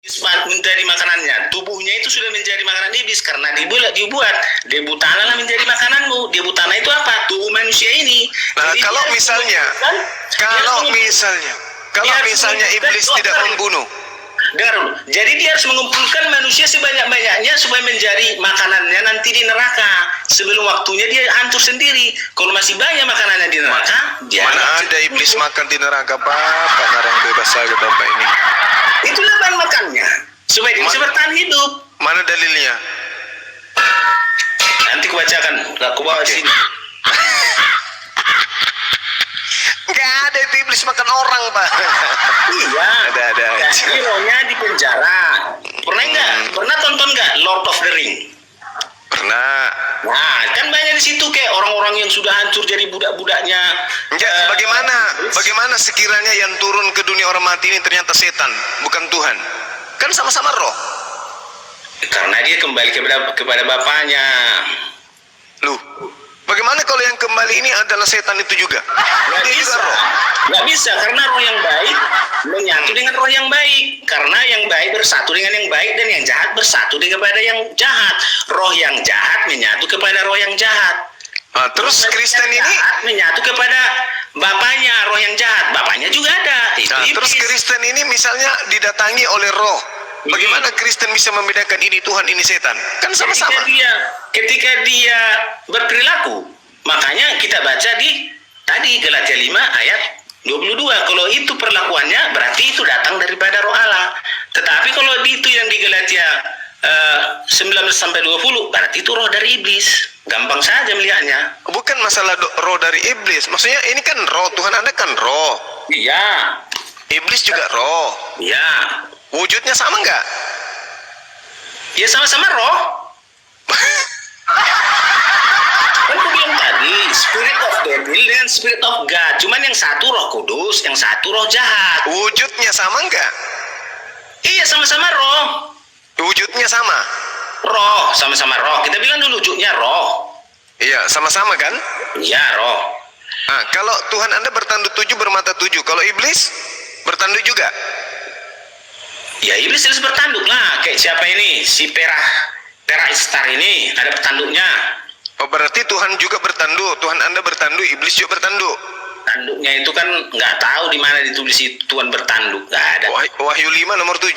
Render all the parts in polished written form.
menjadi makanannya. Tubuhnya itu sudah menjadi makanan iblis karena dibuat debu tanah lah menjadi makananmu. Debu tanah itu apa? Tubuh manusia ini. Nah, kalau misalnya iblis tidak membunuh. Dengar dulu. Jadi dia harus mengumpulkan manusia sebanyak-banyaknya supaya menjadi makanannya nanti di neraka. Sebelum waktunya dia hancur sendiri. Kalau masih banyak makanannya di neraka, mana ada iblis makan di neraka, Pak? Narang bebas saja Bapak ini. Itulah bahan makannya supaya dia bisa bertahan hidup. Mana dalilnya? Nanti kubacakan, aku bawa sini. Enggak ada itu iblis makan orang, Pak. Iya. Ada. Jadi rohnya di penjara. Pernah tonton nggak Lord of the Ring? Pernah. Nah, kan banyak di situ kayak orang-orang yang sudah hancur jadi budak-budaknya. Enggak, bagaimana sekiranya yang turun ke dunia orang mati ini ternyata setan, bukan Tuhan? Kan sama-sama roh. Karena dia kembali kepada bapaknya. Loh, bagaimana kalau yang kembali ini adalah setan itu juga? Dia juga roh. Nggak bisa, karena roh yang baik menyatu dengan roh yang baik. Karena yang baik bersatu dengan yang baik dan yang jahat bersatu kepada yang jahat. Roh yang jahat menyatu kepada roh yang jahat. Terus Kristen ini menyatu kepada bapaknya, roh yang jahat. Bapaknya juga ada. Terus Kristen ini misalnya didatangi oleh roh. Bagaimana Kristen bisa membedakan ini Tuhan, ini setan? Kan sama-sama. Ketika dia berperilaku, makanya kita baca di tadi Galatia 5 ayat 22. Kalau itu perlakuannya berarti itu datang daripada roh Allah. Tetapi kalau itu yang di Galatia 19-20 berarti itu roh dari iblis. Gampang saja melihatnya. Bukan masalah roh dari iblis. Maksudnya ini kan roh, Tuhan Anda kan roh. Iya. Iblis juga roh. Iya. Wujudnya sama nggak? Ya sama-sama roh. Kan aku bilang tadi, spirit of devil dengan spirit of God. Cuman yang satu roh kudus, yang satu roh jahat. Wujudnya sama nggak? Iya, sama-sama roh. Wujudnya sama? Roh, sama-sama roh. Kita bilang dulu wujudnya roh. Iya, sama-sama kan? Iya, roh. Kalau Tuhan Anda bertanduk 7 bermata 7, kalau iblis bertanduk juga? Ya, iblis harus bertanduk lah. Kayak siapa ini? Si Perah Istar ini ada petanduknya. Oh, berarti Tuhan juga bertanduk. Tuhan Anda bertanduk, iblis juga bertanduk. Tanduknya itu kan nggak tahu di mana ditulis itu Tuhan bertanduk, nggak ada. Wahyu 5 nomor 7.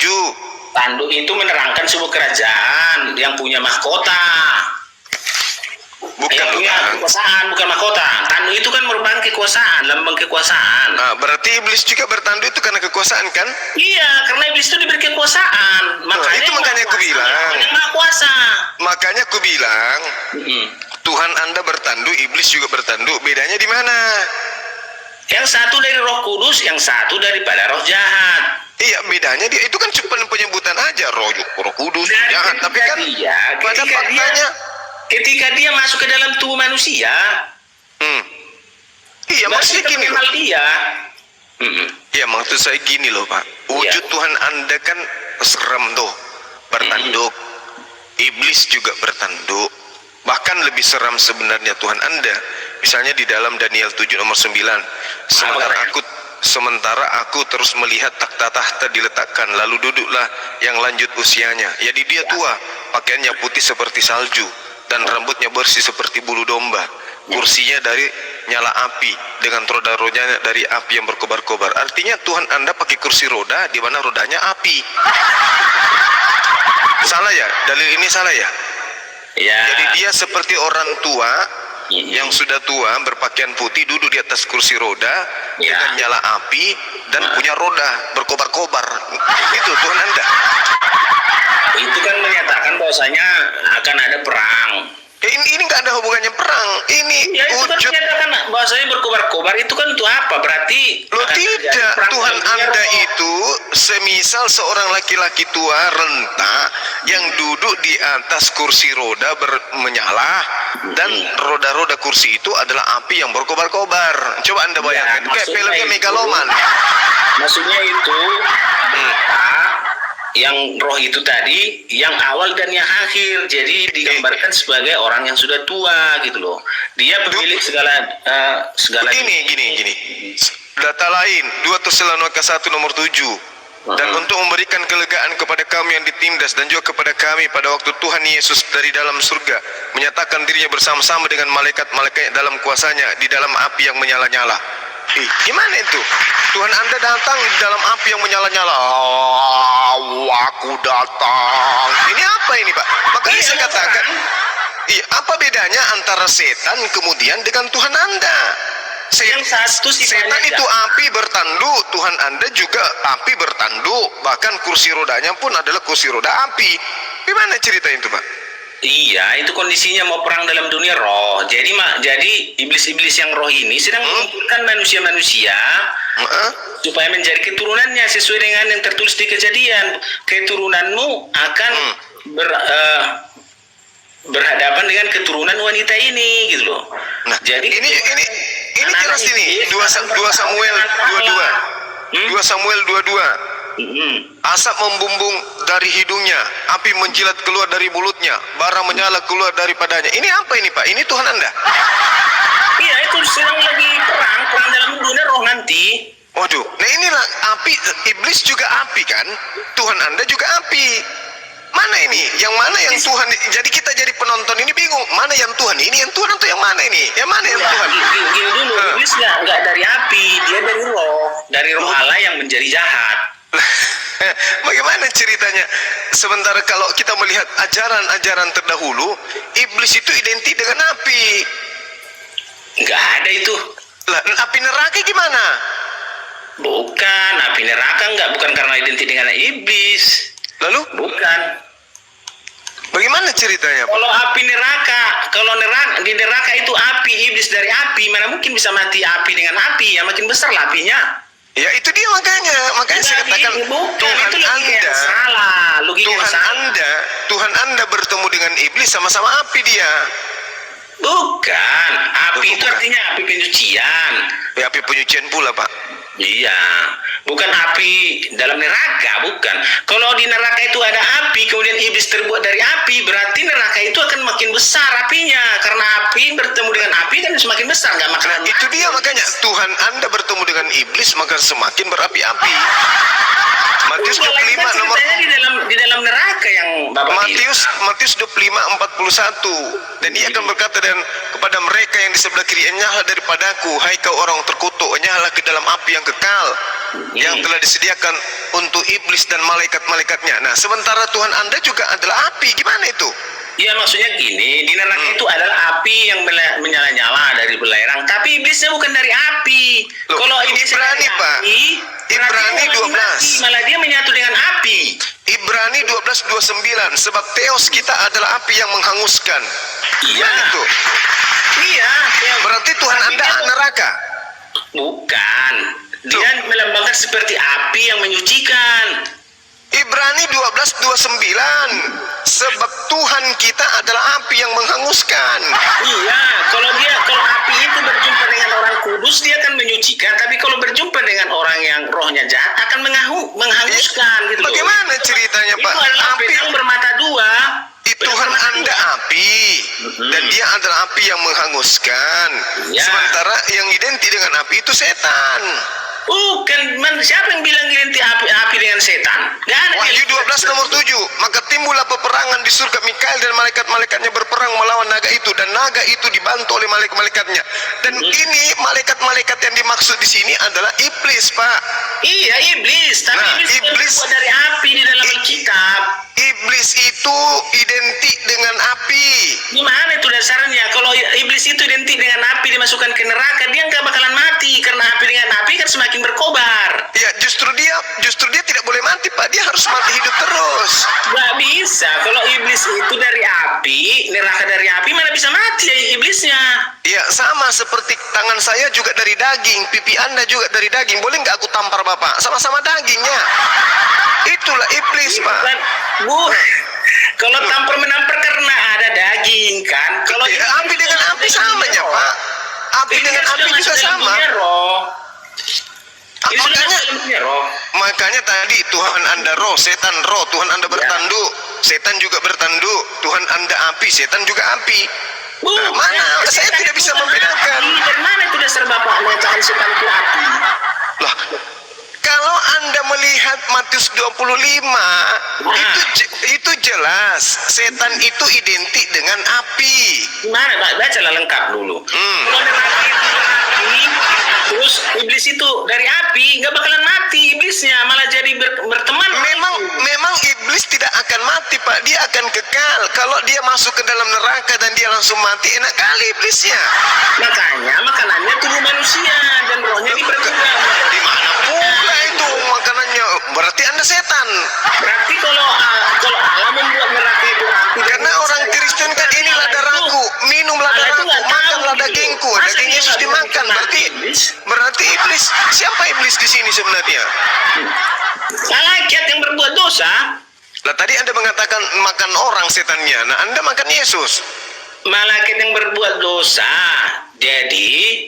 Tanduk itu menerangkan sebuah kerajaan yang punya mahkota. Bukan yang punya kekuasaan, bukan mahkota. Tanduk itu kan merupakan kekuasaan, lambang kekuasaan. Berarti iblis juga bertanduk itu karena kekuasaan kan? Iya, karena iblis itu diberi kekuasaan. Makanya aku bilang. Makanya aku bilang, Tuhan Anda bertanduk, iblis juga bertanduk. Bedanya di mana? Yang satu dari Roh Kudus, yang satu daripada roh jahat. Iya, bedanya dia itu kan cuma penyebutan aja roh kudus jahat, tapi kan pada faktanya ketika dia masuk ke dalam tubuh manusia, iya maksudnya gini loh. Iya maksud saya gini loh Pak. Wujud Tuhan Anda kan serem tuh, bertanduk. Iblis juga bertanduk. Bahkan lebih seram sebenarnya Tuhan Anda. Misalnya di dalam Daniel 7 nomor 9. Sementara aku terus melihat takhta-takhta diletakkan, lalu duduklah yang lanjut usianya. Jadi dia tua, pakaiannya putih seperti salju, dan rambutnya bersih seperti bulu domba. Kursinya dari nyala api, dengan roda-rodanya dari api yang berkobar-kobar. Artinya Tuhan Anda pakai kursi roda, di mana rodanya api. Salah ya? Dalil ini salah ya? Ya. Jadi dia seperti orang tua yang sudah tua, berpakaian putih, duduk di atas kursi roda dengan nyala api dan punya roda berkobar-kobar. Itu Tuhan Anda. Itu kan menyatakan bahwasanya akan ada perang. Ini nggak ada hubungannya perang. Ini wujud. Kan menyatakan bahwasanya berkobar-kobar itu kan untuk apa? Berarti tidak. Tuhan Anda itu semisal seorang laki-laki tua renta yang duduk di atas kursi roda menyala, dan roda-roda kursi itu adalah api yang berkobar-kobar. Coba Anda bayangkan, kayak filmnya Megaloman. Maksudnya itu yang roh itu tadi yang awal dan yang akhir, jadi digambarkan sebagai orang yang sudah tua gitu loh. Dia pemilik segala gini data lain 2 Tesalonika 1 nomor 7. dan untuk memberikan kelegaan kepada kami yang ditindas dan juga kepada kami pada waktu Tuhan Yesus dari dalam surga menyatakan dirinya bersama-sama dengan malaikat-malaikat dalam kuasanya di dalam api yang menyala-nyala. Gimana itu? Tuhan Anda datang di dalam api yang menyala-nyala. Aku datang. Ini apa ini, Pak? Makanya saya katakan, apa bedanya antara setan kemudian dengan Tuhan Anda? Yang satu Setan itu api bertanduk, Tuhan Anda juga api bertanduk, bahkan kursi rodanya pun adalah kursi roda api. Gimana cerita itu, Pak? Iya, itu kondisinya mau perang dalam dunia roh. Jadi iblis-iblis yang roh ini sedang mengumpulkan manusia-manusia supaya menjadi keturunannya sesuai dengan yang tertulis di Kejadian. Keturunanmu akan berhadapan dengan keturunan wanita ini, gitu loh. Nah, jadi ini jelas ini 2 Samuel 22. 2 Samuel 22. Asap membumbung dari hidungnya, api menjilat keluar dari mulutnya, bara menyala keluar daripadanya. Ini apa ini, Pak? Ini Tuhan Anda? Iya, itu sedang lagi perang dalam dunia roh nanti. Waduh, nah inilah api, iblis juga api kan? Tuhan Anda juga api. Mana ini? Yang mana yang Tuhan? Jadi kita jadi penonton ini bingung. Mana yang Tuhan? Ini yang Tuhan atau yang mana ini? Yang mana yang Tuhan? Gini dulu, iblis nggak dari api, dia dari roh Allah yang menjadi jahat. Bagaimana ceritanya? Sementara kalau kita melihat ajaran-ajaran terdahulu, iblis itu identik dengan api. Nggak ada itu. Lah, api neraka gimana? Bukan, api neraka bukan karena identik dengan iblis. Lalu? Bukan. Bagaimana ceritanya, Pak? Kalau di neraka itu api, iblis dari api, mana mungkin bisa mati api dengan api? Ya makin besar lah apinya. Ya itu dia makanya saya katakan Tuhan Anda salah. Tuhan Anda bertemu dengan iblis sama-sama api dia. Bukan, api itu artinya api penyucian. Ya, api penyucian pula, Pak. Iya, bukan api dalam neraka, bukan. Kalau di neraka itu ada api, kemudian iblis terbuat dari api, berarti neraka itu akan makin besar apinya. Karena api bertemu dengan api kan semakin besar, nggak makan. Nah, itu dia makanya Tuhan Anda bertemu dengan iblis maka semakin berapi-api. Matius 25 nomor di dalam neraka yang Bapak Matius 25:41. Dan ia akan berkata kepada mereka yang di sebelah kiri, "Enyahlah daripadaku, hai kau orang terkutuk, enyahlah ke dalam api yang kekal yang telah disediakan untuk iblis dan malaikat-malaikatnya." Nah, sementara Tuhan Anda juga adalah api. Gimana itu? Ya maksudnya gini, di neraka itu adalah api yang menyala-nyala dari belerang, tapi iblisnya bukan dari api. Loh, kalau iblis Ibrani, Pak. Ibrani 12. Malah dia menyatu dengan api. Ibrani 12:29, sebab teos kita adalah api yang menghanguskan. Iya. Itu. Iya. Berarti Tuhan Anda neraka? Bukan. Dia melambangkan seperti api yang menyucikan. Ibrani 12:29, sebab Tuhan kita adalah api yang menghanguskan. Iya, kalau api itu berjumpa dengan orang kudus dia akan menyucikan, tapi kalau berjumpa dengan orang yang rohnya jahat akan menghanguskan gitu. Bagaimana ceritanya, Pak? Itu adalah api yang bermata dua. Tuhan Anda api dan dia adalah api yang menghanguskan. Ya. Sementara yang identik dengan api itu setan. Bukan, siapa yang bilang identik api dengan setan? Gak ada. Wahyu 12 nomor 7, maka timbullah peperangan di surga, Mikael dan malaikat-malaikatnya berperang melawan naga itu, dan naga itu dibantu oleh malaikat-malaikatnya. Dan ini malaikat-malaikat yang dimaksud di sini adalah iblis, Pak. Iya, iblis. Tapi iblis terbuat dari api di dalam Alkitab. Iblis itu identik dengan api. Gimana itu dasarnya? Kalau iblis itu identik dengan api dimasukkan ke neraka, dia nggak bakalan mati karena api dengan api kan semakin berkobar. Ya, justru dia tidak boleh mati, Pak. Dia harus mati hidup terus. Nggak bisa. Kalau iblis itu dari api, neraka dari api, mana bisa mati ya iblisnya? Ya, sama seperti tangan saya juga dari daging, pipi Anda juga dari daging. Boleh nggak aku tampar Bapak? Sama-sama dagingnya. Itulah iblis, Pak. Kalau tampar menampar karena ada daging kan. Kalau api dengan api samanya, Pak. Api dengan api juga sama. Makanya tadi Tuhan Anda roh, setan roh, Tuhan Anda bertanduk, setan juga bertanduk. Tuhan Anda api, setan juga api. Mana? Saya tidak bisa membedakan. Dari mana itu dasar Bapak mengatakan setan itu api? Lah, kalau Anda melihat Matius 25, itu jelas setan itu identik dengan api. Gimana Pak? Bacalah lengkap dulu. Kalau neraka itu api, terus iblis itu dari api, nggak bakalan mati iblisnya, malah jadi berteman. Memang iblis tidak akan mati, Pak. Dia akan kekal. Kalau dia masuk ke dalam neraka dan dia langsung mati, enak kali iblisnya. Makanya makanannya tubuh manusia dan rohnya diperbudak. Di mana pula itu makanannya? Berarti Anda setan. Berarti kalau Allah membuat neraka itu api, Karena orang Kristen kan inilah darahku, minumlah darahku, makanlah dagingku. Daging Yesus dimakan. Berarti iblis. Siapa iblis di sini sebenarnya? Malaikat yang berbuat dosa. Lah tadi Anda mengatakan makan orang setannya. Nah, Anda makan Yesus. Malaikat yang berbuat dosa jadi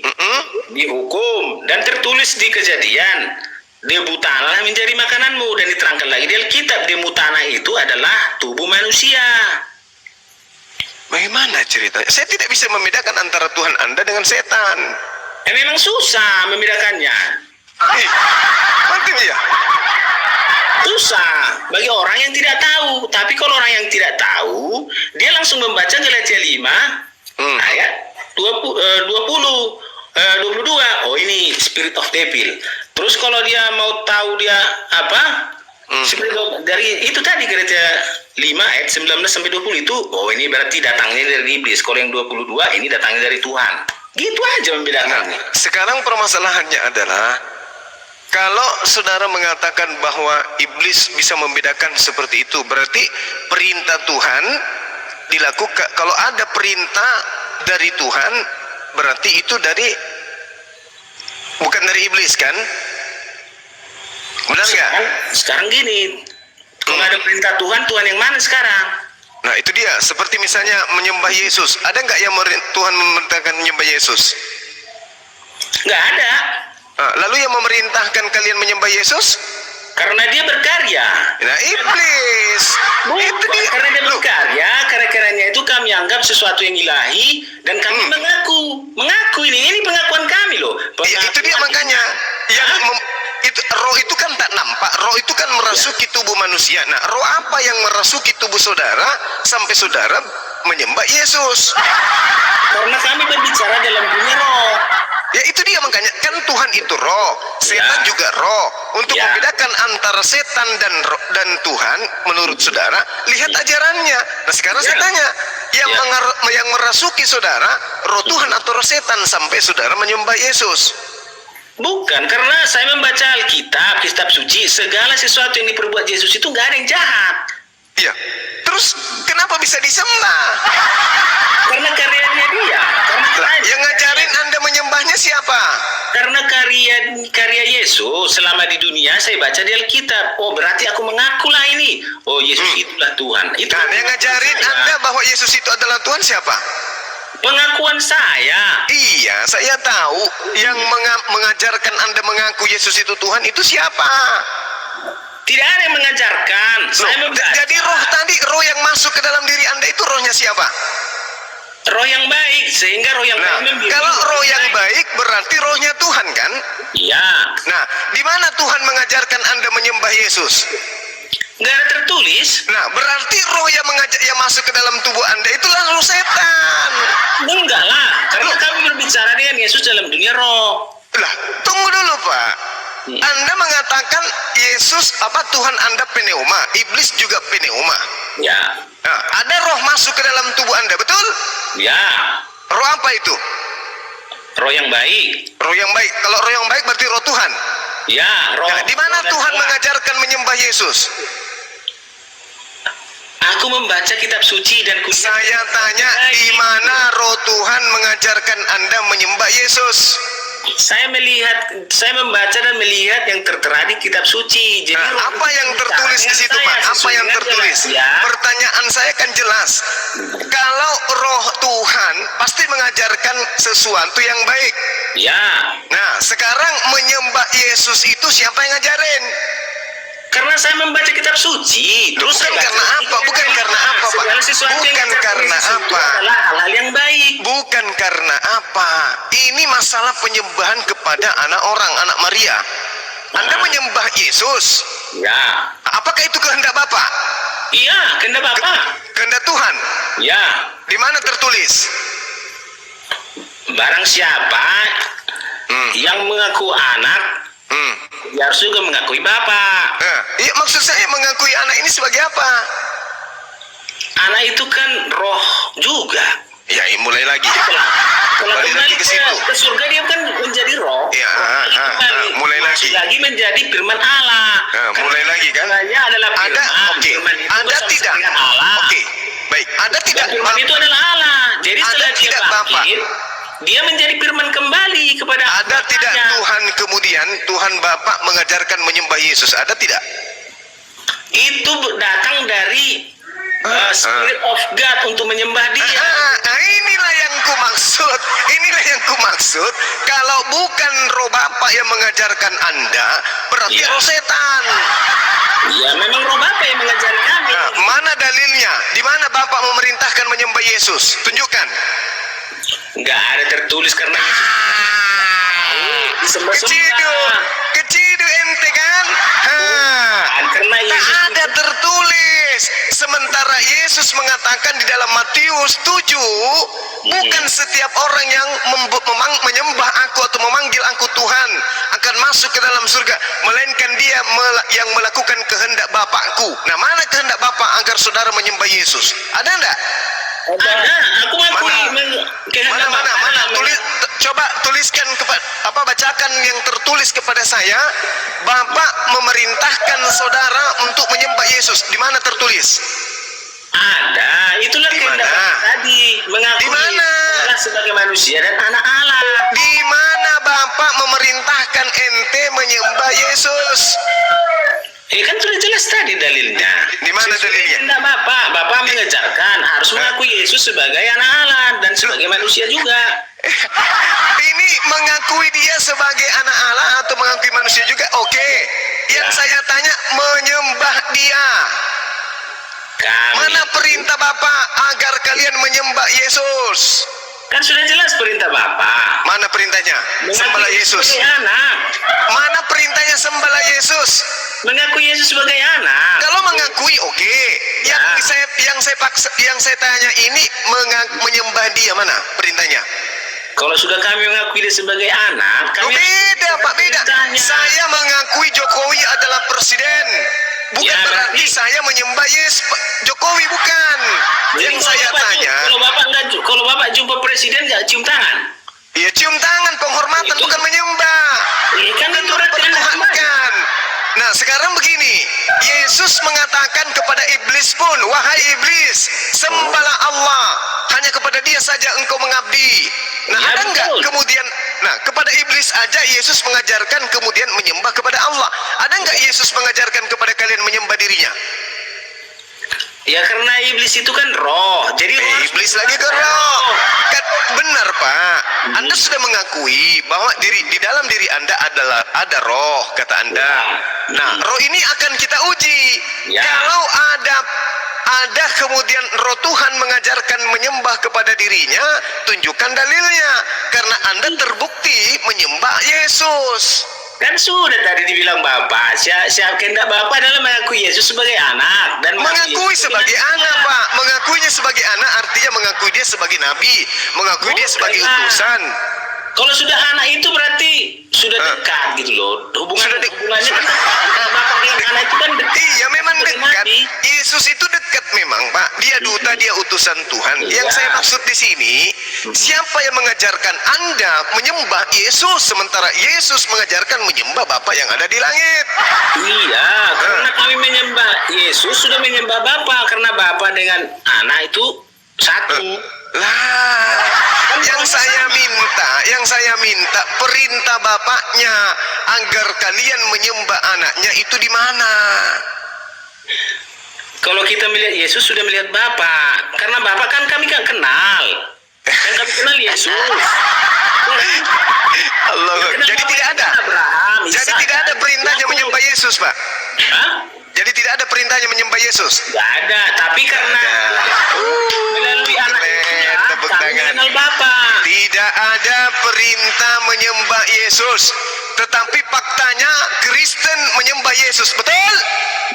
dihukum dan tertulis di Kejadian, debu tanah menjadi makananmu, dan diterangkan lagi di Alkitab, debu tanah itu adalah tubuh manusia. Bagaimana ceritanya? Saya tidak bisa membedakan antara Tuhan Anda dengan setan. Memang susah membedakannya. Mantap ya. Susah bagi orang yang tidak tahu. Tapi kalau orang yang tidak tahu, dia langsung membaca Galatia 5 ayat 22. Oh, ini spirit of devil. Terus kalau dia mau tahu dia apa? Dari itu tadi Galatia 5 ayat 19 sampai 20 itu, oh ini berarti datangnya dari iblis. Kalau yang 22 ini datangnya dari Tuhan. Gitu aja membedakannya. Nah, sekarang permasalahannya adalah kalau saudara mengatakan bahwa iblis bisa membedakan seperti itu, berarti perintah Tuhan dilakukan. Kalau ada perintah dari Tuhan, berarti itu bukan dari iblis, kan? Benar nggak? Sekarang gini, kalau ada perintah Tuhan, Tuhan yang mana sekarang? Nah itu dia, seperti misalnya menyembah Yesus. Ada nggak yang Tuhan memerintahkan menyembah Yesus? Nggak ada. Nah, lalu yang memerintahkan kalian menyembah Yesus? Karena dia berkarya. Nah iblis. Itu dia. Karena dia berkarya, karya-karyanya itu kami anggap sesuatu yang ilahi, dan kami mengaku ini pengakuan kami loh. Itu dia makanya itu roh itu kan tak nampak. Roh itu kan merasuki tubuh manusia. Nah, roh apa yang merasuki tubuh saudara sampai saudara menyembah Yesus? Karena kami berbicara dalam dunia roh. Ya itu dia makanya, kan Tuhan itu roh, setan juga roh. Untuk membedakan antara setan dan Tuhan, menurut saudara, lihat ajarannya. Nah sekarang saya tanya, yang merasuki saudara, roh Tuhan atau roh setan sampai saudara menyembah Yesus? Bukan, karena saya membaca Alkitab, kitab suci, segala sesuatu yang diperbuat Yesus itu nggak ada yang jahat. Iya. Terus kenapa bisa disembah? Karena karyanya dia. Yang ngajarin Anda menyembahnya siapa? Karena karya Yesus selama di dunia saya baca di Alkitab. Oh berarti aku mengakulah ini. Oh Yesus itulah Tuhan. Nah, yang ngajarin Anda bahwa Yesus itu adalah Tuhan siapa? Pengakuan saya. Iya, saya tahu. Yang mengajarkan Anda mengaku Yesus itu Tuhan itu siapa? Tidak ada yang mengajarkan. Jadi roh yang masuk ke dalam diri Anda itu rohnya siapa? Roh yang baik, sehingga roh yang baik membimbing. Kalau roh yang baik berarti rohnya Tuhan, kan? Iya. Nah, di mana Tuhan mengajarkan Anda menyembah Yesus? Nggak ada tertulis. Nah, berarti roh yang masuk ke dalam tubuh Anda itulah roh setan. Enggak lah, karena kami berbicara dengan Yesus dalam dunia roh. Lah, tunggu dulu Pak. Anda mengatakan Yesus Tuhan Anda pneuma, iblis juga pneuma. Ya. Nah, ada roh masuk ke dalam tubuh Anda, betul? Ya. Roh apa itu? Roh yang baik. Roh yang baik. Kalau roh yang baik berarti roh Tuhan. Ya, roh. Nah, di mana Tuhan mengajarkan menyembah Yesus? Aku membaca kitab suci dan saya tanya, di mana roh Tuhan mengajarkan Anda menyembah Yesus? Saya membaca dan melihat yang tertera di kitab suci. Jadi apa yang tertulis di situ, Pak? Apa yang tertulis? Pertanyaan saya kan jelas. Kalau roh Tuhan pasti mengajarkan sesuatu yang baik. Ya. Nah, sekarang menyembah Yesus itu siapa yang ngajarin? Karena saya membaca kitab suci. Terus bukan karena apa? Bukan karena apa, Pak? Bukan karena apa? Hal-hal yang baik. Bukan karena apa? Ini masalah penyembahan kepada anak Maria. Anda menyembah Yesus. Ya. Apakah itu kehendak Bapa? Iya, kehendak Bapa. Kehendak Tuhan. Ya. Di mana tertulis? Barang siapa yang mengaku anak, dia harus juga mengakui Bapa. Iya, maksud saya mengakui anak ini sebagai apa? Anak itu kan roh juga. Ya, mulai lagi. Kalau Balik kembali lagi ke situ. ke surga dia kan menjadi roh. Ya, mulai Masuk lagi. menjadi firman Allah. Mulai lagi kan? Karena adalah firman. Ada, oke. Firman itu Ada bersama tidak? dengan Allah. Oke, baik. Ada tidak? Dan firman itu adalah Allah. Jadi Ada setelah dia tidak Bapak? bangkit, dia menjadi firman kembali kepada Ada tidak Bapaknya. Tuhan kemudian Tuhan Bapa mengajarkan menyembah Yesus? Ada tidak? Itu datang dari Spirit of God untuk menyembah dia. Inilah yang kumaksud. Inilah yang kumaksud. Kalau bukan roh Bapa yang mengajarkan Anda, berarti Iya. roh setan. Ya memang roh Bapa yang mengajari kami. Mana dalilnya? Di mana Bapak memerintahkan menyembah Yesus? Tunjukkan. Nggak ada tertulis karena Kecidu ente kan? karena Tak Yesus ada tertulis. Sementara Yesus mengatakan di dalam Matius 7, bukan setiap orang yang menyembah aku atau memanggil aku Tuhan akan masuk ke dalam surga, melainkan dia yang melakukan kehendak Bapakku. Nah, mana kehendak Bapak agar saudara menyembah Yesus? Ada enggak? ada. Aku mengakui Mana? Coba tuliskan bacakan yang tertulis kepada saya. Bapak memerintahkan saudara untuk menyembah Yesus. Di mana tertulis? Ada. Itulah Di kehendak mana? Bapa tadi. Mengakui Di mana? Allah sebagai manusia dan anak Allah. Di mana Bapak memerintahkan ente menyembah Yesus? Kan sudah jelas tadi dalilnya. Di mana dalilnya? Kehendak Bapak mengejarkan harus mengakui Yesus sebagai anak Allah dan sebagai manusia juga. Ini mengakui dia sebagai anak Allah atau mengakui manusia juga? Oke. Yang saya tanya, menyembah dia. Mana perintah Bapak agar kalian menyembah Yesus? Kan sudah jelas perintah Bapak. Mana perintahnya? Sembahlah Yesus. Sebagai anak. Mana perintahnya sembahlah Yesus? Mengakui Yesus sebagai anak. Kalau mengakui, oke. Yang saya tanya ini menyembah dia, mana perintahnya? Kalau sudah kami mengakui dia sebagai anak, kami Beda Pak, beda. perintahnya. Saya mengakui Jokowi adalah presiden, bukan Ya, berarti saya menyembah Jokowi, bukan. Jadi Yang saya tanya, kalau Bapak jumpa presiden nggak cium tangan? ya cium tangan, penghormatan, Itu. bukan menyembah, Kan bukan itu berarti mempertuhankan. Nah, sekarang begini, Yesus mengatakan kepada iblis pun, wahai iblis, sembahlah Allah, hanya kepada dia saja engkau mengabdi. Nah, Ya, ada enggak betul. kemudian, kepada iblis aja Yesus mengajarkan kemudian menyembah kepada Allah. Ada enggak Yesus mengajarkan kepada kalian menyembah dirinya? Ya karena iblis itu kan roh. Jadi Iblis lagi ke roh. Benar Pak, Anda sudah mengakui bahwa di dalam diri Anda ada roh, kata Anda. Nah, roh ini akan kita uji. Ya. Kalau ada kemudian roh Tuhan mengajarkan menyembah kepada dirinya, tunjukkan dalilnya. Karena Anda terbukti menyembah Yesus. Kan sudah tadi dibilang Bapak, siapa kehendak Bapak adalah mengakui Yesus sebagai anak dan Mengakui Yesus sebagai dengan anak, Pak. Mengakuinya sebagai anak artinya mengakui dia sebagai nabi, mengakui dia sebagai Bukan. utusan. Kalau sudah anak itu berarti sudah dekat gitu loh. Hubungannya kan antara Bapak dengan anak itu kan dekat. Iya, memang Sebagai dekat. nabi. Yesus itu dekat memang, Pak. Dia duta, dia utusan Tuhan. Iya. Yang saya maksud di sini, siapa yang mengajarkan Anda menyembah Yesus sementara Yesus mengajarkan menyembah Bapa yang ada di langit? Iya, karena kami menyembah Yesus sudah menyembah Bapa karena Bapa dengan anak itu satu. Lah, yang saya minta perintah Bapaknya agar kalian menyembah anaknya itu di mana? Kalau kita melihat Yesus sudah melihat Bapa, karena Bapa kan kami kan kenal. Kan kami kenal Yesus. Allah, jadi tidak ada. Abraham, Jadi Ishak, tidak ada dan perintahnya Yakub. menyembah Yesus, Pak. Hah? Jadi tidak ada perintahnya menyembah Yesus. Gak ada, tapi karena melalui anak tepuk kami tangan. kenal Bapa. Tidak ada perintah menyembah Yesus, tetapi Tetapi faktanya Kristen menyembah Yesus, betul?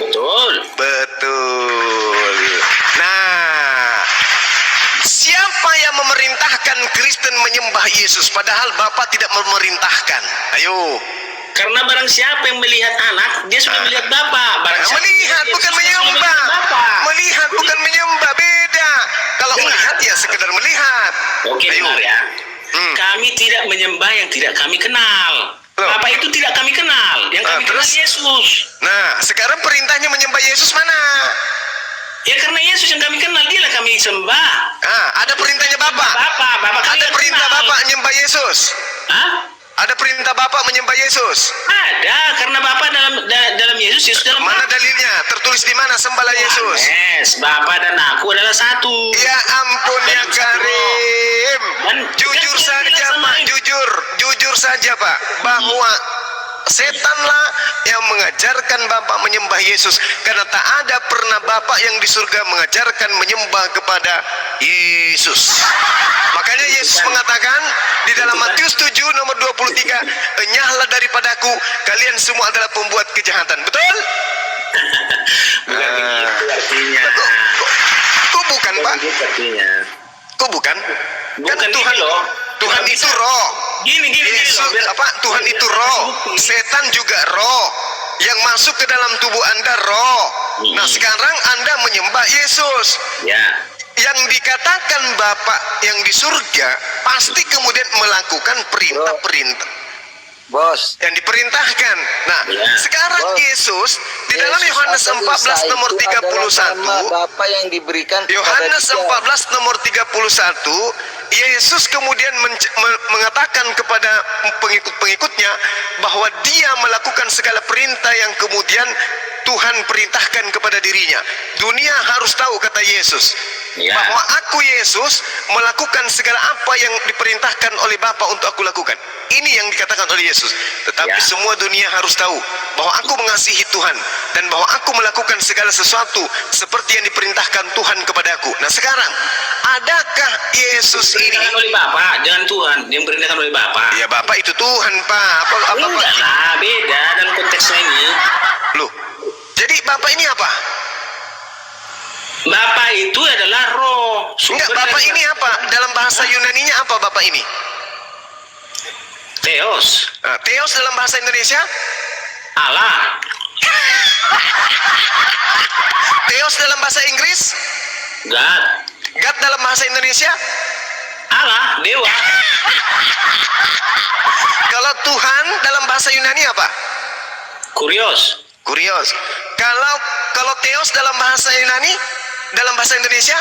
Betul. Betul. Nah, siapa yang memerintahkan Kristen menyembah Yesus padahal Bapa tidak memerintahkan? Ayo. Karena barang siapa yang melihat anak, dia sudah melihat Bapa. Barang siapa Melihat yang bukan Yesus, dia sudah menyembah. melihat Bapa. Melihat bukan menyembah, beda. Kalau Dengar. melihat ya sekedar melihat. Oke, Ayo. dengar ya. Kami tidak menyembah yang tidak kami kenal. Loh. Bapa itu tidak kami kenal. Yang kami kenal terus? Yesus. Nah, sekarang perintahnya menyembah Yesus mana? Ya karena Yesus yang kami kenal, dialah kami sembah. Ada perintahnya Bapak. Bapak kami Ada yang perintah kenal. Bapak menyembah Yesus. Hah? Ada perintah Bapak menyembah Yesus. Ada, karena Bapa dalam Yesus, Yesus dalam Mana Bapa. dalilnya? Tertulis di mana sembahlah Yesus? Yes, Bapa dan aku adalah satu. Ya ampun ya Karim. Dan- Jujur kan saja bilang sama Pak, ibu. jujur saja Pak, bahwa setanlah yang mengajarkan Bapak menyembah Yesus, karena tak ada pernah Bapak yang di surga mengajarkan menyembah kepada Yesus. Makanya Yesus mengatakan di dalam Matius 7 nomor 23, enyahlah daripadaku, kalian semua adalah pembuat kejahatan. Betul? Bukan begitu artinya. Kok bukan Pak? Begitu artinya. Kok bukan? Kan Bukan Tuhan ini loh. Tuhan Nggak itu bisa. roh. Gini Yesus loh, biar- apa? Tuhan biar itu kita roh. bukti. Setan juga roh. Yang masuk ke dalam tubuh Anda roh. Nah, sekarang Anda menyembah Yesus. Ya. Yang dikatakan Bapak yang di surga pasti kemudian melakukan perintah-perintah Bos, yang diperintahkan. Nah, Ya. sekarang Bos. Yesus di dalam Yohanes 14 nomor 31, Bapak yang diberikan Yohanes kepada dia. 14 nomor 31, Yesus kemudian mengatakan kepada pengikut-pengikutnya bahwa dia melakukan segala perintah yang kemudian Tuhan perintahkan kepada dirinya. Dunia harus tahu, kata Yesus, Ya. bahwa aku Yesus melakukan segala apa yang diperintahkan oleh Bapa untuk aku lakukan. Ini yang dikatakan oleh Yesus. Tetapi Ya. semua dunia harus tahu bahwa aku mengasihi Tuhan dan bahwa aku melakukan segala sesuatu seperti yang diperintahkan Tuhan kepadaku. Nah, sekarang adakah Yesus ini? Diperintahkan oleh Bapa, jangan Tuhan. Yang perintahkan oleh Bapa. Ya Bapak itu Tuhan Pak. Apa Enggak Pak? lah, beda dalam konteksnya ini. Loh. Jadi Bapak ini apa? Bapak itu adalah roh. Enggak, Sumber Bapak dari- ini apa? Dalam bahasa Yunaninya apa Bapak ini? Theos, Nah, Theos dalam bahasa Indonesia? Allah. Theos dalam bahasa Inggris? God, God dalam bahasa Indonesia? Allah, dewa. Kalau Tuhan dalam bahasa Yunani apa? Kurios, Kurios. Kalau Theos dalam bahasa Yunani, dalam bahasa Indonesia?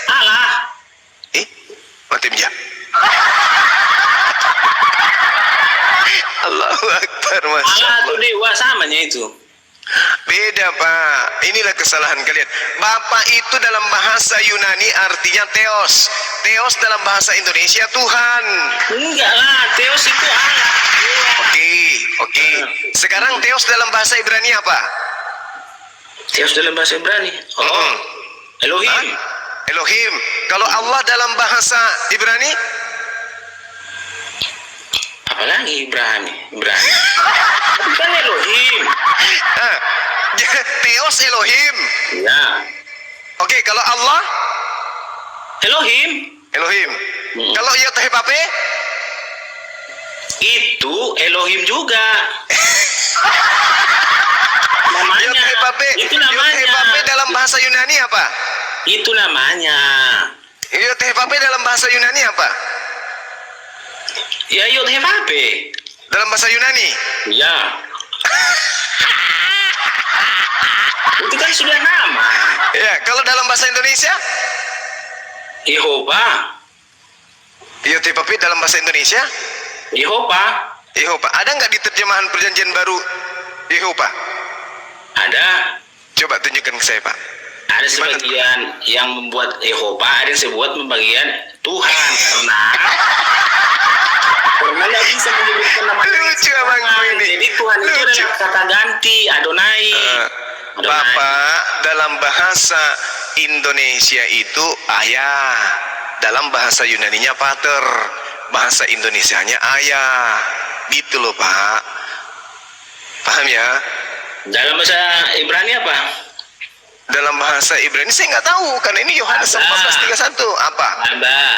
Allah. Mati bija. Allahu Akbar, Masya Allah Allah. itu dewa, samanya itu. Beda Pak, inilah kesalahan kalian. Bapak itu dalam bahasa Yunani artinya Theos. Theos dalam bahasa Indonesia Tuhan. Enggak lah, Theos itu Allah. Dewa. Oke. Sekarang Theos dalam bahasa Ibrani apa? Theos dalam bahasa Ibrani. Oh, Mm-mm. Elohim. Hah? Elohim. Kalau Allah dalam bahasa Ibrani? Apalagi Ibrani. Bukan Elohim. Ah, Theos Elohim. Ya. Oke, kalau Allah Elohim Elohim. Kalau YHWH? itu Elohim juga. Namanya. Itu namanya. YHWH dalam bahasa Yunani apa? Itu namanya. YHWH dalam bahasa Yunani apa? Ya YHWH. Dalam bahasa Yunani? Ya. Itu kan sudah nama. Ya, kalau dalam bahasa Indonesia? Yehova. YHWH dalam bahasa Indonesia? Yehova. Yehova. Ada nggak di terjemahan perjanjian baru Yehova? Ada. Coba tunjukkan ke saya, Pak. Ada Gimana? sebagian yang membuat Yehova, ada yang sebuat membagian Tuhan karena nggak bisa menyebutkan nama Lucu abang Tuhan. ini. Jadi Tuhan itu Lucu. adalah kata ganti Adonai. Adonai. Bapak dalam bahasa Indonesia itu ayah, dalam bahasa Yunaninya pater, bahasa Indonesianya ayah, gitu loh Pak. Paham ya? Dalam bahasa Ibrani apa? Dalam bahasa Ibrani saya nggak tahu, karena ini Yohanes Abah. 14:31. Apa? Abah.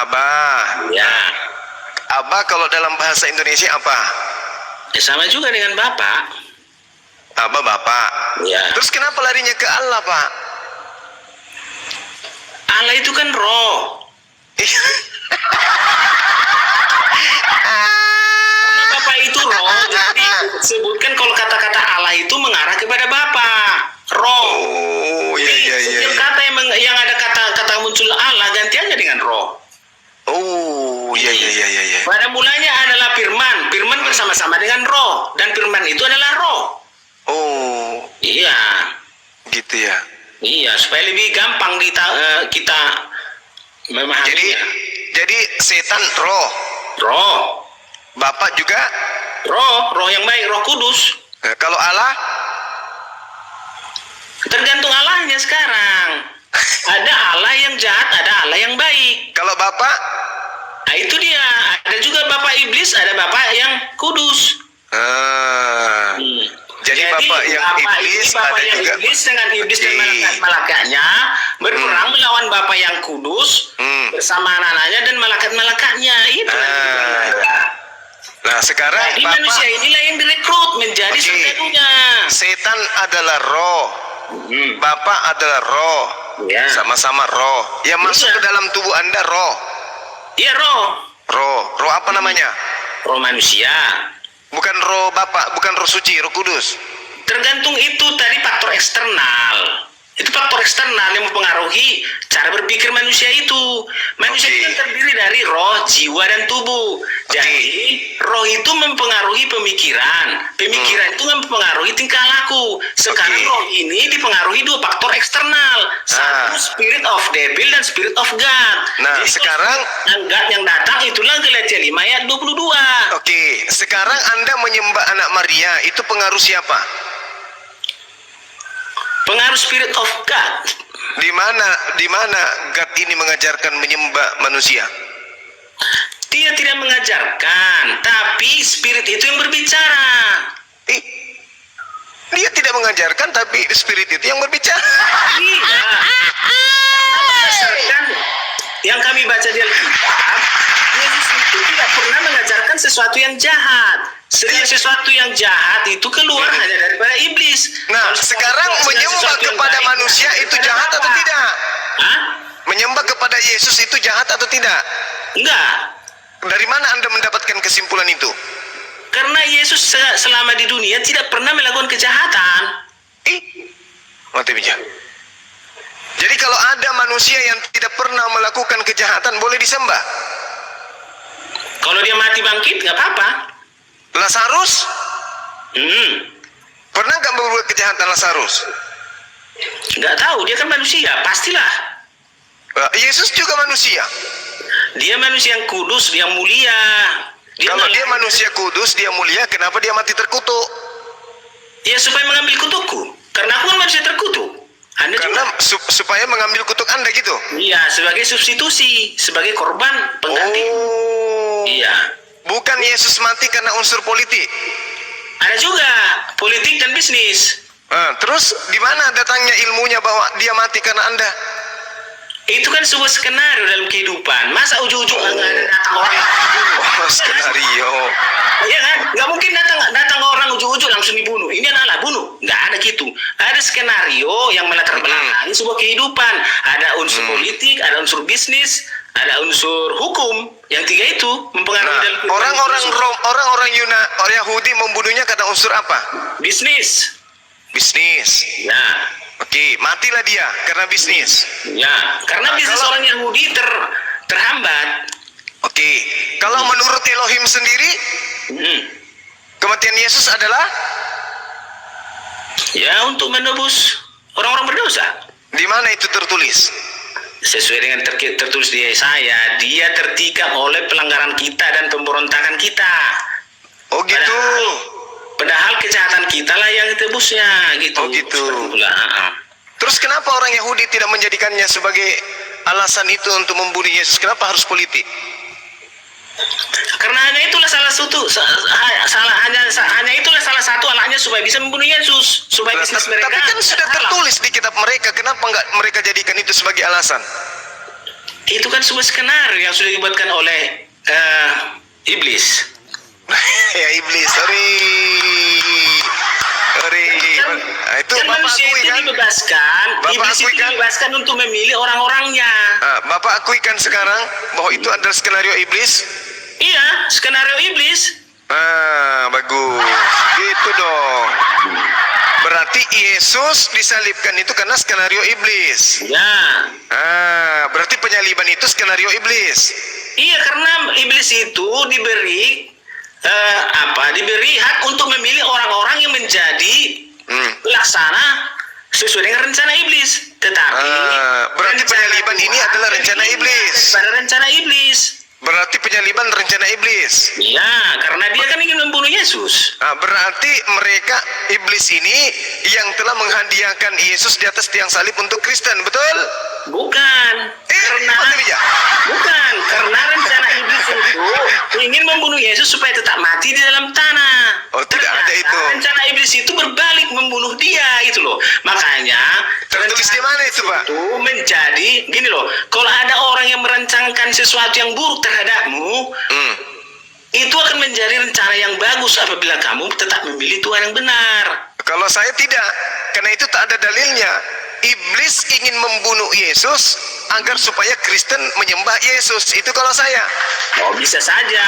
Abah. Ya. Abah kalau dalam bahasa Indonesia apa? Ya, sama juga dengan Bapak. Abah Bapak. Ya. Terus kenapa larinya ke Allah, Pak? Allah itu kan roh. Karena Bapak itu roh, jadi sebutkan kalau kata-kata Allah itu mengarah kepada Bapak. Roh. Oh, iya Jadi, iya iya. setiap iya. kata yang ada kata muncul Allah, ganti aja dengan roh. Oh, iya iya iya iya. iya. Pada mulanya adalah firman. Firman bersama-sama dengan roh. Dan firman itu adalah roh. Oh, Iya. gitu ya. Iya, supaya lebih gampang kita memahaminya. Jadi setan roh, Roh. Bapak juga. Roh yang baik, Roh Kudus. Kalau Allah, Tergantung Allahnya sekarang. Ada Allah yang jahat, ada Allah yang baik. kalau Bapak, Nah, itu dia. Ada juga Bapak Iblis, ada Bapak yang kudus. jadi Bapak yang iblis Bapak ada yang juga. iblis dengan iblis dan Oke. malaikat-malaikatnya berperang melawan Bapak yang kudus bersama anak-anaknya dan malaikat-malaikatnya. Itu yang Ah. Nah sekarang jadi Bapak, manusia inilah yang direkrut menjadi Oke. surganya. setan adalah roh, Bapak adalah roh, Ya. sama-sama roh. Yang masuk Iya. ke dalam tubuh Anda roh, Iya, roh. roh apa namanya? Roh manusia. Bukan roh Bapak, bukan roh suci, roh kudus. Tergantung itu tadi faktor eksternal. Itu faktor eksternal yang mempengaruhi cara berpikir manusia itu. Manusia Oke. itu kan terdiri dari roh, jiwa, dan tubuh. Jadi, roh itu mempengaruhi pemikiran. Pemikiran itu mempengaruhi tingkah laku. Sekarang Oke. roh ini dipengaruhi dua faktor eksternal. Satu, spirit of devil dan spirit of God. Nah, sekarang- yang God yang datang itulah Galatia 5 ayat 22. Oke, sekarang Anda menyembah anak Maria, itu pengaruh siapa? Pengaruh spirit of God. Di mana God ini mengajarkan menyembah manusia? Dia tidak mengajarkan, tapi spirit itu yang berbicara. Eh, dia tidak mengajarkan, tapi spirit itu yang berbicara. Iya. Berdasarkan yang kami baca di Alkitab, Yesus itu tidak pernah mengajarkan sesuatu yang jahat. Segala sesuatu yang jahat itu keluar hanya daripada iblis. Nah, Kalau sekarang segala menyembah sesuatu yang kepada baik, manusia itu daripada jahat atau apa? tidak? Hah? Menyembah kepada Yesus itu jahat atau tidak? Enggak. Dari mana Anda mendapatkan kesimpulan itu? Karena Yesus selama di dunia tidak pernah melakukan kejahatan. Mati bija. Jadi kalau ada manusia yang tidak pernah melakukan kejahatan boleh disembah. Kalau dia mati bangkit nggak apa-apa. Lazarus Hmm. pernah nggak berbuat kejahatan Lazarus? Nggak tahu, dia kan manusia, pastilah. Yesus juga manusia. Dia manusia yang kudus, yang mulia. Kalau dia manusia kudus, dia mulia, kenapa dia mati terkutuk? Ya supaya mengambil kutukku. Karena aku kan manusia terkutuk. Anda Karena juga. supaya mengambil kutuk Anda gitu. Iya, sebagai substitusi, sebagai korban pengganti. Oh. Iya. Bukan Yesus mati karena unsur politik. Ada juga politik dan bisnis. Terus di mana datangnya ilmunya bahwa dia mati karena Anda? Itu kan sebuah skenario dalam kehidupan. Masa ujung-ujung nggak ada datang orang yang dibunuh? Oh, skenario. Iya kan? Nggak mungkin datang orang ujung-ujung langsung dibunuh. Ini adalah bunuh. Nggak ada gitu. Ada skenario yang melatar belakangi sebuah kehidupan. Ada unsur politik, ada unsur bisnis, ada unsur hukum. Yang tiga itu mempengaruhi Nah, dalam kehidupan. orang-orang Yahudi membunuhnya karena unsur apa? Bisnis. Bisnis. Ya. Oke, matilah dia karena bisnis. Ya. Karena Nah, bisnis kalau- orang Yahudi terhambat. Oke, kalau menurut Elohim sendiri, Hmm. kematian Yesus adalah Ya, untuk menebus orang-orang berdosa. di mana itu tertulis? Sesuai dengan tertulis di Yesaya, dia tertikam oleh pelanggaran kita dan pemberontakan kita. Oh gitu. Padahal kejahatan kita lah yang ditebusnya gitu. Oh, gitu. Seperti itulah. Terus kenapa orang Yahudi tidak menjadikannya sebagai alasan itu untuk membunuh Yesus? Kenapa harus politik? Karena hanya itulah salah satu hanya itulah salah satu alahnya supaya bisa membunuh Yesus, supaya bisnis mereka. Tapi kan sudah tertulis di kitab mereka, kenapa nggak mereka jadikan itu sebagai alasan? Itu kan sebuah skenario yang sudah dibuatkan oleh iblis. Ya iblis, sorry. Itu Kan Bapak manusia akui itu kan? dibebaskan, Bapak iblis akui itu kan? dibebaskan untuk memilih orang-orangnya. Bapak akui kan sekarang bahwa itu adalah skenario iblis? Iya, skenario iblis. Bagus. Gitu dong. Berarti Yesus disalibkan itu karena skenario iblis. Ya. Berarti penyaliban itu skenario iblis. Iya, karena iblis itu diberi diberi hak untuk memilih orang-orang yang menjadi pelaksana sesuai dengan rencana iblis. Tetapi berarti penyaliban ini adalah rencana iblis. Pada rencana iblis. Berarti penyaliban rencana iblis. Iya, karena dia kan ingin membunuh Yesus. Berarti mereka iblis ini yang telah menghadiahkan Yesus di atas tiang salib untuk Kristen, betul? Bukan. Karena rencana iblis itu ingin membunuh Yesus supaya tetap mati di dalam tanah. Oh, tidak ada itu. Rencana iblis itu berbalik membunuh dia, itu loh. Makanya tertulis di mana itu, Pak? Itu menjadi gini loh. Kalau ada orang yang merancangkan sesuatu yang buruk terhadapmu, itu akan menjadi rencana yang bagus apabila kamu tetap memilih Tuhan yang benar. Kalau saya tidak, karena itu tak ada dalilnya. Iblis ingin membunuh Yesus agar supaya Kristen menyembah Yesus. Itu kalau saya. Oh, bisa saja.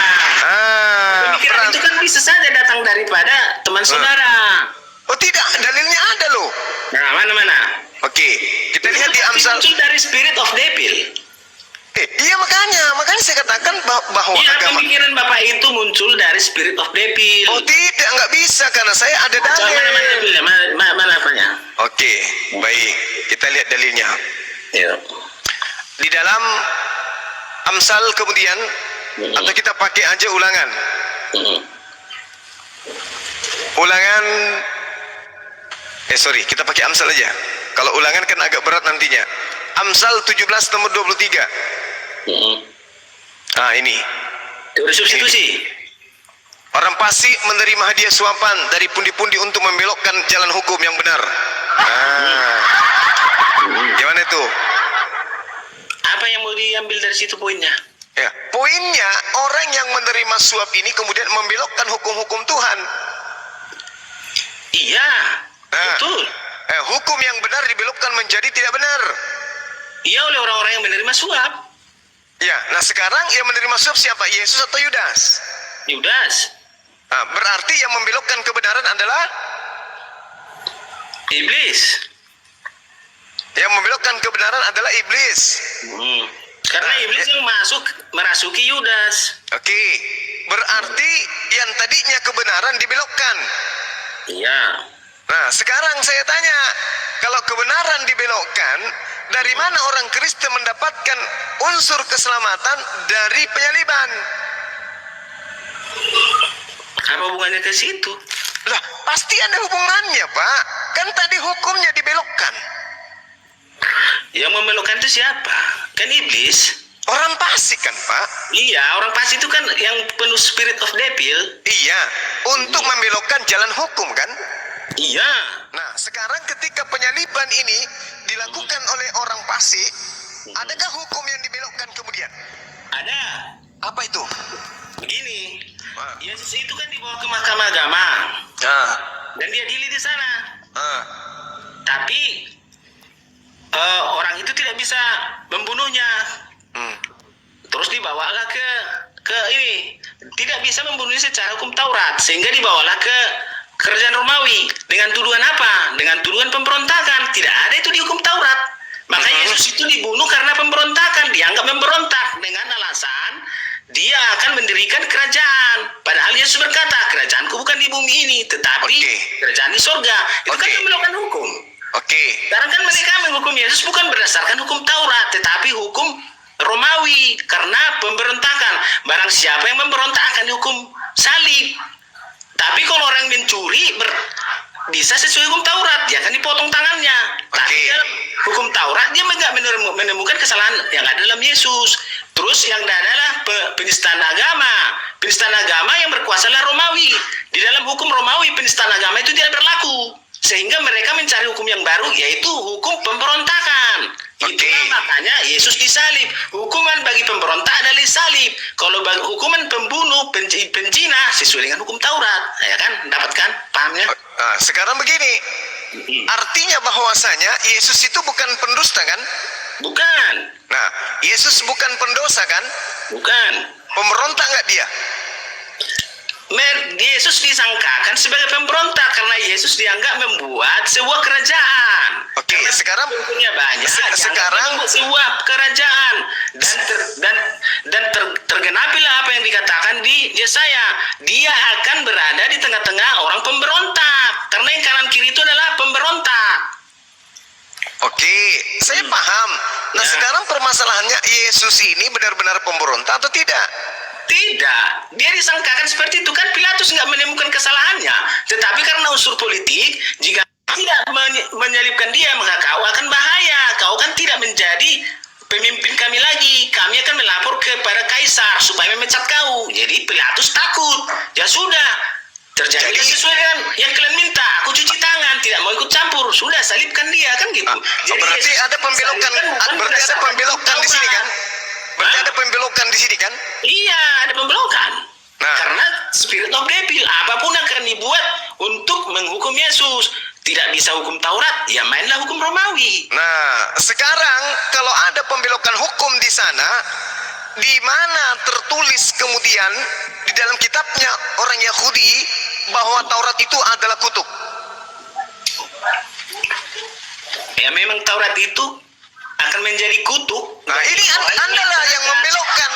Pemikiran itu kan bisa saja datang daripada teman saudara. Oh tidak, dalilnya ada loh. Nah, mana? Oke, kita lihat di Amsal. Muncul dari spirit of devil. Iya makanya saya katakan bahwa Iya, agama. pemikiran Bapak itu muncul dari spirit of devil. Oh tidak, nggak bisa karena saya ada dalil. Mana apanya? Oke, baik. Kita lihat dalilnya. Iya. Di dalam Amsal kemudian, atau kita pakai aja Ulangan. Ulangan. Kita pakai Amsal aja. Kalau Ulangan kan agak berat nantinya. Amsal 17 nomor 23. Ini. Teori substitusi. Orang fasik menerima hadiah suapan dari pundi-pundi untuk membelokkan jalan hukum yang benar. Gimana itu? Apa yang mau diambil dari situ poinnya? Ya, poinnya orang yang menerima suap ini kemudian membelokkan hukum-hukum Tuhan. Iya, betul. Hukum yang benar dibelokkan menjadi tidak benar. Iya, oleh orang-orang yang menerima suap. Ya, nah sekarang yang menerima suap siapa? Yesus atau Yudas? Yudas. Berarti yang membelokkan kebenaran adalah Iblis. Yang membelokkan kebenaran adalah iblis. Karena iblis yang merasuki Yudas. Oke, berarti yang tadinya kebenaran dibelokkan. Iya. Nah, sekarang saya tanya, kalau kebenaran dibelokkan, dari mana orang Kristen mendapatkan unsur keselamatan dari penyaliban? Apa hubungannya ke situ? Lah, pasti ada hubungannya, Pak. Kan tadi hukumnya dibelokkan. Yang membelokkan itu siapa? Kan iblis. Orang fasik kan, Pak? Iya, orang fasik itu kan yang penuh spirit of devil. Iya, untuk membelokkan jalan hukum kan? Iya. Nah, sekarang ketika penyaliban ini dilakukan oleh orang fasik, adakah hukum yang dibelokkan kemudian? Ada. Apa itu? Begini, Yesus itu kan dibawa ke mahkamah agama. Dan dia diadili di sana. Tapi orang itu tidak bisa membunuhnya. Terus dibawalah ke ini. Tidak bisa membunuhnya secara hukum Taurat, sehingga dibawalah ke kerajaan Romawi. Dengan tuduhan apa? Dengan tuduhan pemberontakan. Tidak ada itu di hukum Taurat. Makanya Yesus itu dibunuh karena pemberontakan. Dianggap memberontak dengan alasan dia akan mendirikan kerajaan. Padahal Yesus berkata, kerajaanku bukan di bumi ini, tetapi kerajaan di surga. Itu kan membelokkan hukum. Sekarang kan mereka menghukum Yesus bukan berdasarkan hukum Taurat, tetapi hukum Romawi karena pemberontakan. Barang siapa yang memberontak akan dihukum salib. Tapi kalau orang mencuri bisa sesuai hukum Taurat, dia akan dipotong tangannya. Tapi Oke. dalam hukum Taurat dia nggak menemukan kesalahan yang ada dalam Yesus. Terus yang ada adalah penistaan agama. Penistaan agama yang berkuasa adalah Romawi. Di dalam hukum Romawi penistaan agama itu tidak berlaku. Sehingga mereka mencari hukum yang baru, yaitu hukum pemberontakan. Oke. Itulah makanya Yesus disalib. Hukuman bagi pemberontak adalah disalib. Kalau bagi hukuman pembunuh, penjina sesuai dengan hukum Taurat, ya kan? Dapatkan pahamnya? Nah, sekarang begini, artinya bahwasanya Yesus itu bukan pendusta kan? Bukan, Nah, Yesus bukan pendosa kan? bukan. Pemberontak nggak dia? Yesus disangkakan sebagai pemberontak karena Yesus dianggap membuat sebuah kerajaan. Oke, sekarang Pengikutnya banyak. dianggap sekarang- membuat sebuah kerajaan dan tergenapilah apa yang dikatakan di Yesaya. Dia akan berada di tengah-tengah orang pemberontak karena yang kanan kiri itu adalah pemberontak. Oke, saya paham. Nah, Ya. sekarang permasalahannya Yesus ini benar-benar pemberontak atau tidak? Tidak, dia disangkakan seperti itu kan. Pilatus nggak menemukan kesalahannya, tetapi karena unsur politik, jika tidak menyalibkan dia maka kau akan bahaya. Kau kan tidak menjadi pemimpin kami lagi. Kami akan melapor kepada kaisar supaya memecat kau. Jadi Pilatus takut. Ya sudah, terjadi Jadi- sesuai dengan yang kalian minta. Aku cuci tangan, tidak mau ikut campur. Sudah, salibkan dia kan gitu. Berarti Yesus ada pembelokan, disalibkan bukan berarti ada berdasarkan pembelokan di sini kan? Berarti Hah? ada pembelokan di sini kan? Iya, ada pembelokan. Nah. Karena spirit of devil, apapun yang akan dibuat untuk menghukum Yesus. Tidak bisa hukum Taurat, ya mainlah hukum Romawi. Nah, sekarang kalau ada pembelokan hukum di sana, di mana tertulis kemudian di dalam kitabnya orang Yahudi bahwa Taurat itu adalah kutub? Ya memang Taurat itu akan menjadi kutuk. Nah, ini Anda lah yang membelokkan.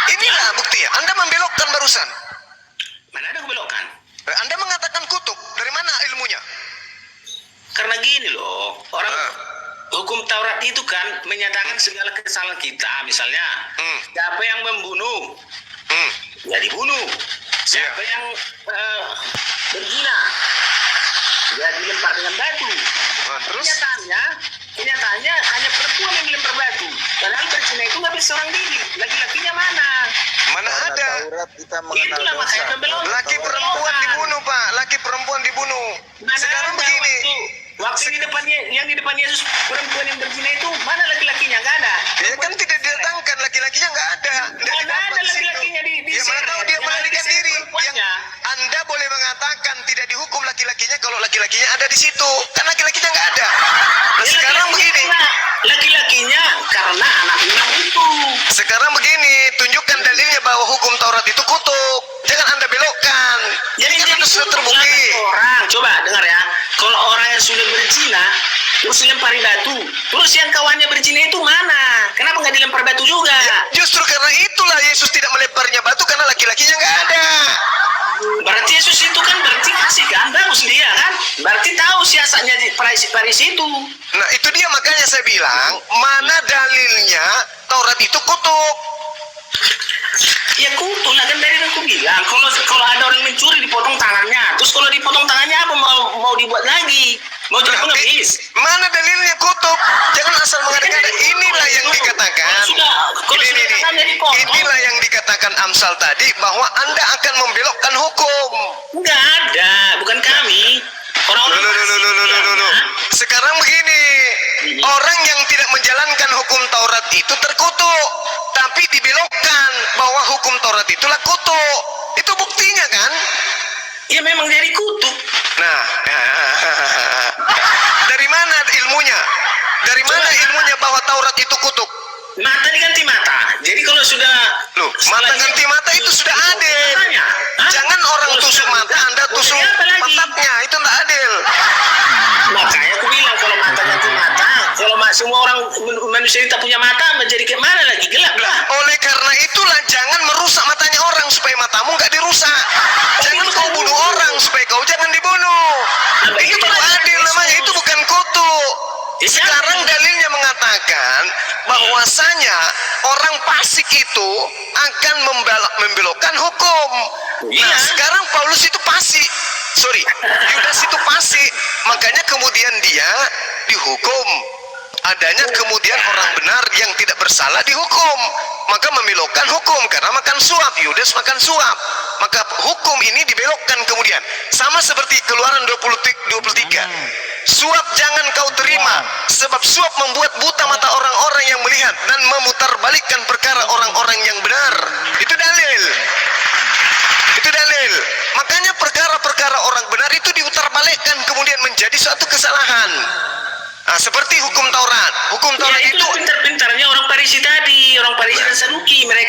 Inilah buktinya. Anda membelokkan barusan. Mana ada kebelokan? Anda mengatakan kutub. Dari mana ilmunya? Karena gini loh, orang Ah. hukum Taurat itu kan menyatakan segala kesalahan kita. Misalnya, siapa yang membunuh, Hmm. ya dibunuh. Siapa yang berzina, ya dilempar dengan batu. Nah, terus? Kenyataannya hanya perempuan yang dilempar batu. Padahal berzina itu nggak bisa seorang diri. Laki-lakinya mana? Mana Karena ada? Taurat kita mengenal Itulah dosa. makanya pembelokan. Laki perempuan dibunuh, Pak. Laki perempuan dibunuh. Mana Sekarang ada begini. waktu yang di depan Yesus perempuan yang berzina itu mana laki-lakinya? Nggak ada. Ya kan tidak didatangkan, laki-lakinya nggak ada. Nggak Mana didapat ada di situ. laki-lakinya di Ya mana tahu dia Yang melarikan ada di diri. perempuannya. Anda boleh mengatakan tidak dihukum laki-lakinya kalau laki-lakinya ada di situ. Kan laki-lakinya nggak ada. Nah, Ya, sekarang begini. Laki-lakinya karena anak Imam itu. Sekarang begini, tunjukkan dalilnya bahwa hukum Taurat itu kutub. Jangan Anda belokkan. Jadi kan itu sudah terbukti. Orang, coba dengar ya. Kalau orang yang sudah berzina, terus lempari batu, terus yang kawannya berzina itu mana? Kenapa nggak dilempar batu juga? Justru karena itulah Yesus tidak melemparnya batu karena laki-lakinya nggak ada. Berarti Yesus itu kan berarti kasih kan, bagus dia kan? Berarti tahu siasatnya Paris itu. Nah itu dia makanya saya bilang, mana dalilnya Taurat itu kutub? Ya kutu lah kan dari aku bilang, kalau ada orang mencuri dipotong tangannya, terus kalau dipotong tangannya apa mau dibuat lagi? Mau jadi Berarti, pengemis? mana dalilnya kutub? Jangan asal mengatakan inilah yang dikatakan. Kalau sudah tangannya dipotong. Inilah yang dikatakan Amsal tadi bahwa Anda akan membelokkan hukum. Enggak ada, bukan kami. Orang-orang Loh. Sekarang begini, orang yang tidak menjalankan hukum Taurat itu terkutuk, tapi dibelokkan bahwa hukum Taurat itulah kutuk. Itu buktinya kan? Ya memang dari kutuk. Nah, dari mana ilmunya? Dari mana ilmunya bahwa Taurat itu kutuk? Mata diganti mata. Jadi kalau sudah Loh, mata ganti mata itu sudah adil. Matanya, hah? Jangan orang Kalau tusuk sudah mata, enggak, Anda mau tusuk jadi apa lagi? matanya. Itu tidak adil. Makanya aku bilang kalau mata ganti mata, kalau semua orang manusia ini tak punya mata, menjadi kayak mana lagi? Gelap lah. Oleh karena itulah jangan merusak matanya orang supaya matamu nggak dirusak. Jangan kau bunuh orang supaya kau jangan dibunuh. Itu adil namanya, itu bukan kutuk. Sekarang dalilnya mengatakan bahwasanya orang fasik itu akan membelokkan hukum. Iya. Nah, sekarang Paulus itu fasik. Sorry, Yudas itu fasik. Makanya kemudian dia dihukum. Adanya kemudian orang benar yang tidak bersalah dihukum. Maka membelokkan hukum karena makan suap. Yudas makan suap. Maka hukum ini dibelokkan kemudian. Sama seperti Keluaran 23. Suap jangan kau terima, sebab suap membuat buta mata orang-orang yang melihat dan memutarbalikkan perkara orang-orang yang benar. Itu dalil. Itu dalil. Makanya perkara-perkara orang benar itu diputarbalikkan kemudian menjadi suatu kesalahan. Nah, seperti hukum Taurat. Hukum Taurat Ya, itu itu pintar-pintarnya orang Farisi tadi, orang Farisi dan Saduki mereka.